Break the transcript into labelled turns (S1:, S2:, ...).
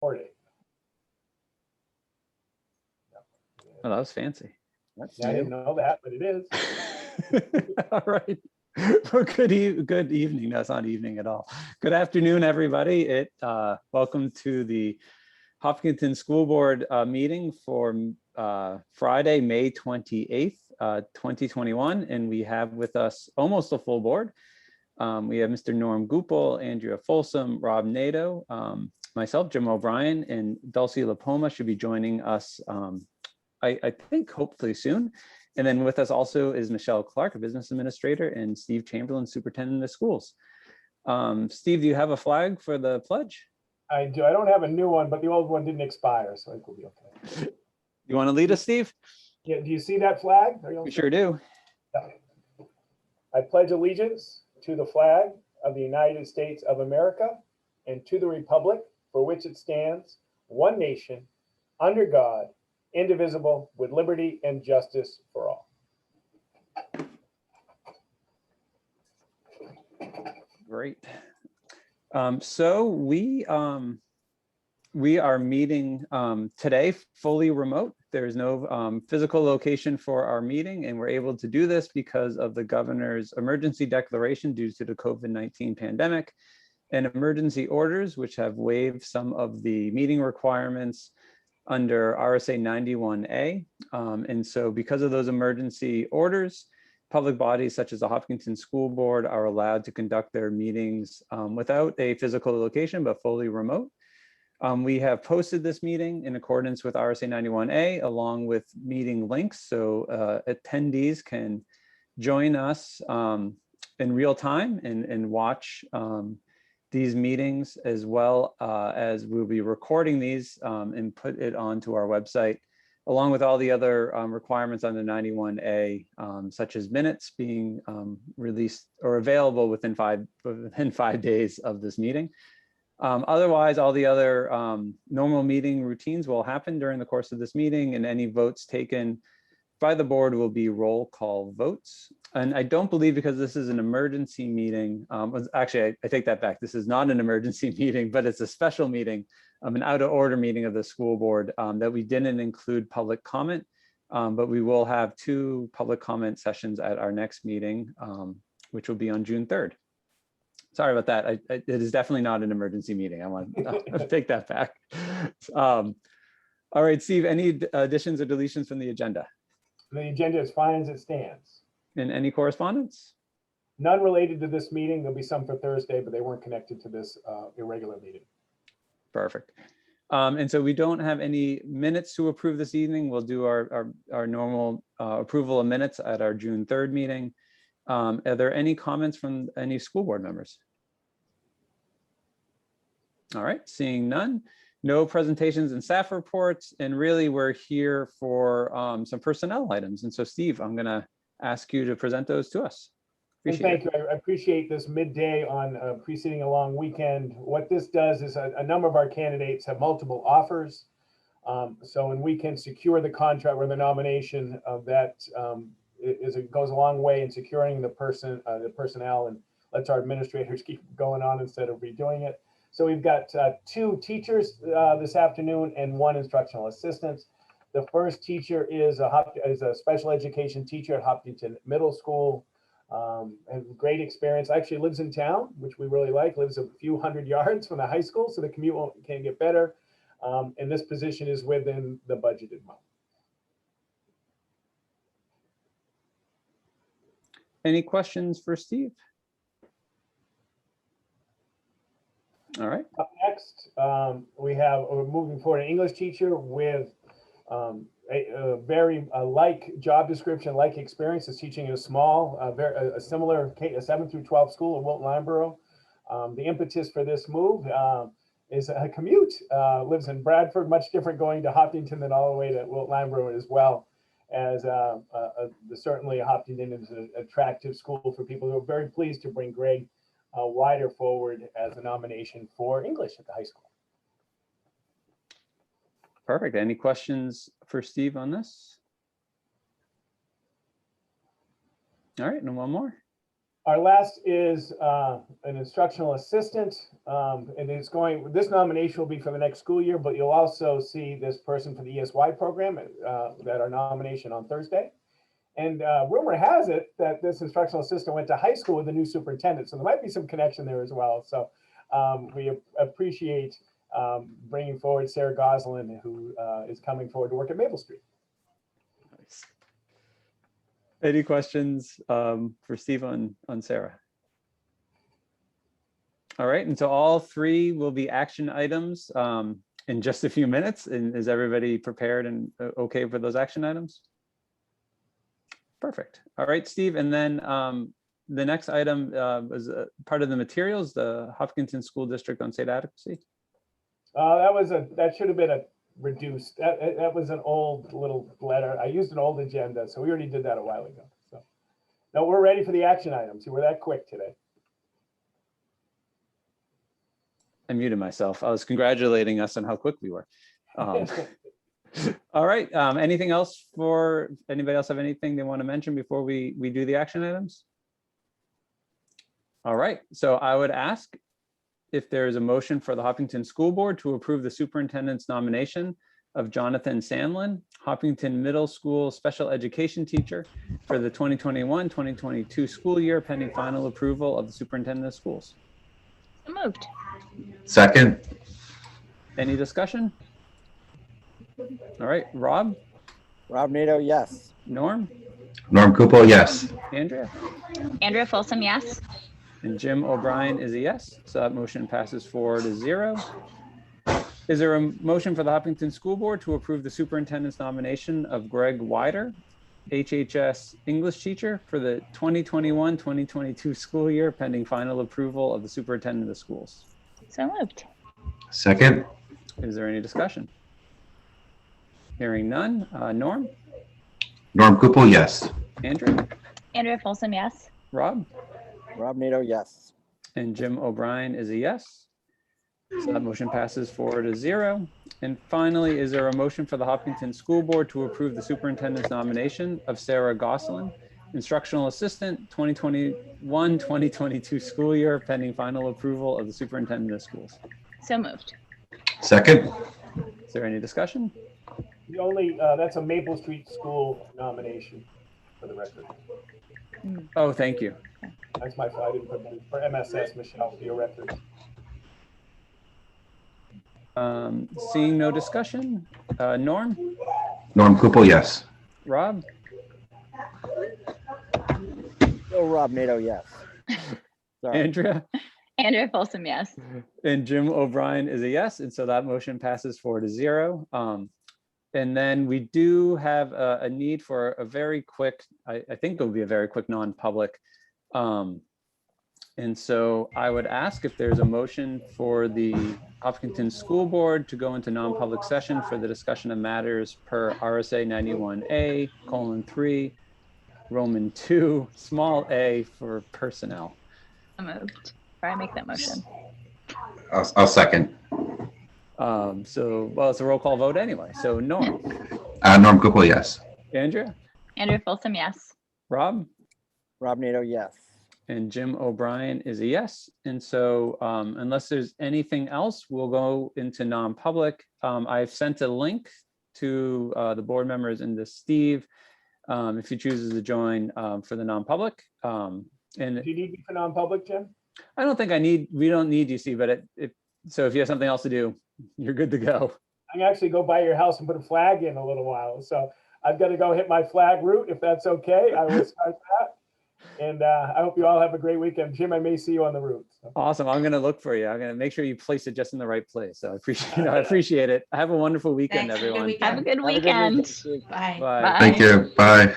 S1: Recording.
S2: Oh, that was fancy. That's
S1: I didn't know that, but it is.
S2: All right. Well, good evening. That's not evening at all. Good afternoon, everybody. Welcome to the Hopkinton School Board meeting for Friday, May 28th, 2021. And we have with us almost a full board. We have Mr. Norm Gupel, Andrea Folsom, Rob Nato, myself, Jim O'Brien, and Dulcie LaPoma should be joining us, I think, hopefully soon. And then with us also is Michelle Clark, a business administrator, and Steve Chamberlain, superintendent of schools. Steve, do you have a flag for the pledge?
S1: I do. I don't have a new one, but the old one didn't expire, so I think we'll be okay.
S2: You want to lead us, Steve?
S1: Yeah. Do you see that flag?
S2: We sure do.
S1: I pledge allegiance to the flag of the United States of America and to the republic for which it stands, one nation, under God, indivisible, with liberty and justice for all.
S2: Great. So we are meeting today fully remote. There's no physical location for our meeting, and we're able to do this because of the governor's emergency declaration due to the COVID-19 pandemic and emergency orders, which have waived some of the meeting requirements under RSA 91A. And so because of those emergency orders, public bodies such as the Hopkinton School Board are allowed to conduct their meetings without a physical location, but fully remote. We have posted this meeting in accordance with RSA 91A along with meeting links. So attendees can join us in real time and watch these meetings, as well as we'll be recording these and put it onto our website, along with all the other requirements under 91A, such as minutes being released or available within five days of this meeting. Otherwise, all the other normal meeting routines will happen during the course of this meeting, and any votes taken by the board will be roll call votes. And I don't believe, because this is an emergency meeting, actually, I take that back. This is not an emergency meeting, but it's a special meeting, an out of order meeting of the school board, that we didn't include public comment, but we will have 2 public comment sessions at our next meeting, which will be on June 3rd. Sorry about that. It is definitely not an emergency meeting. I want to take that back. All right, Steve, any additions or deletions from the agenda?
S1: The agenda is fine as it stands.
S2: And any correspondence?
S1: None related to this meeting. There'll be some for Thursday, but they weren't connected to this irregular meeting.
S2: Perfect. And so we don't have any minutes to approve this evening. We'll do our normal approval of minutes at our June 3rd meeting. Are there any comments from any school board members? All right, seeing none. No presentations and staff reports, and really we're here for some personnel items. And so Steve, I'm gonna ask you to present those to us.
S1: Thank you. I appreciate this midday on preceding a long weekend. What this does is a number of our candidates have multiple offers. So when we can secure the contract or the nomination of it goes a long way in securing the personnel, and lets our administrators keep going on instead of redoing it. So we've got 2 teachers this afternoon and 1 instructional assistant. The first teacher is a special education teacher at Hopkinton Middle School. Has great experience. Actually lives in town, which we really like. Lives a few hundred yards from the high school, so the commute can get better. And this position is within the budgeted amount.
S2: Any questions for Steve? All right.
S1: Up next, we're moving forward an English teacher with a very like job description, like experience, is teaching in a small, a similar a 7 through 12 school in Wilton-Lyndeborough. The impetus for this move is a commute. Lives in Bradford, much different going to Hopkinton than all the way to Wilton-Lyndeborough, as well as certainly Hopkinton is an attractive school for people who are very pleased to bring Greg Wider forward as a nomination for English at the high school.
S2: Perfect. Any questions for Steve on this? All right, and 1 more.
S1: Our last is an instructional assistant, and this nomination will be for the next school year, but you'll also see this person for the ESY program that our nomination on Thursday. And rumor has it that this instructional assistant went to high school with the new superintendent, so there might be some connection there as well. So we appreciate bringing forward Sarah Goslin, who is coming forward to work at Maple Street.
S2: Nice. Any questions for Steve on Sarah? All right, and so all three will be action items in just a few minutes. And is everybody prepared and okay for those action items? Perfect. All right, Steve. And then the next item was part of the materials, the Hopkinton School District on State Adequacy.
S1: That should have been a reduced. That was an old little letter. I used an old agenda, so we already did that a while ago. So no, we're ready for the action items. You were that quick today.
S2: I muted myself. I was congratulating us on how quick we were. All right. Anything else for anybody else have anything they want to mention before we do the action items? All right. So I would ask if there is a motion for the Hopkinton School Board to approve the superintendent's nomination of Jonathan Sandlin, Hopkinton Middle School Special Education Teacher for the 2021-2022 school year, pending final approval of the superintendent of schools.
S3: So moved.
S4: Second.
S2: Any discussion? All right, Rob?
S5: Rob Nato, yes.
S2: Norm?
S4: Norm Gupel, yes.
S2: Andrea?
S3: Andrea Folsom, yes.
S2: And Jim O'Brien is a yes. So that motion passes 4-0. Is there a motion for the Hopkinton School Board to approve the superintendent's nomination of Greg Wider, HHS English teacher for the 2021-2022 school year, pending final approval of the superintendent of schools?
S3: So moved.
S4: Second.
S2: Is there any discussion? Hearing none. Norm?
S4: Norm Gupel, yes.
S2: Andrea?
S3: Andrea Folsom, yes.
S2: Rob?
S5: Rob Nato, yes.
S2: And Jim O'Brien is a yes. So that motion passes 4-0. And finally, is there a motion for the Hopkinton School Board to approve the superintendent's nomination of Sarah Goslin, instructional assistant, 2021-2022 school year, pending final approval of the superintendent of schools?
S3: So moved.
S4: Second.
S2: Is there any discussion?
S1: The only that's a Maple Street School nomination, for the record.
S2: Oh, thank you.
S1: That's my fault. I didn't put that for MSS, Michelle, for your record.
S2: Seeing no discussion, Norm?
S4: Norm Gupel, yes.
S2: Rob?
S5: Still Rob Nato, yes. Sorry.
S2: Andrea?
S3: Andrea Folsom, yes.
S2: And Jim O'Brien is a yes, and so that motion passes 4-0. And then we do have a need for a very quick, I think it'll be a very quick non-public. And so I would ask if there's a motion for the Hopkinton School Board to go into non-public session for the discussion of matters per RSA 91A:3, Roman 2, small a for personnel.
S3: So moved. Or I make that motion.
S4: I'll second.
S2: Well, it's a roll call vote anyway. So Norm?
S4: Norm Gupel, yes.
S2: Andrea?
S3: Andrea Folsom, yes.
S2: Rob?
S5: Rob Nato, yes.
S2: And Jim O'Brien is a yes. And so unless there's anything else, we'll go into non-public. I've sent a link to the board members and to Steve if he chooses to join for the non-public. And
S1: Do you need me for non-public, Jim?
S2: I don't think we don't need you, Steve, but so if you have something else to do, you're good to go.
S1: I can actually go by your house and put a flag in a little while. So I've got to go hit my flag route. If that's okay, I will start that. And I hope you all have a great weekend. Jim, I may see you on the route. So.
S2: Awesome. I'm going to look for you. I'm going to make sure you place it just in the right place. So I appreciate it. Have a wonderful weekend,
S6: Thanks.
S2: everyone.
S6: Have a good
S3: Have a good
S5: Have a good
S3: weekend.
S5: weekend.
S6: Bye.
S2: Bye.
S3: Bye.
S4: Thank you. Bye.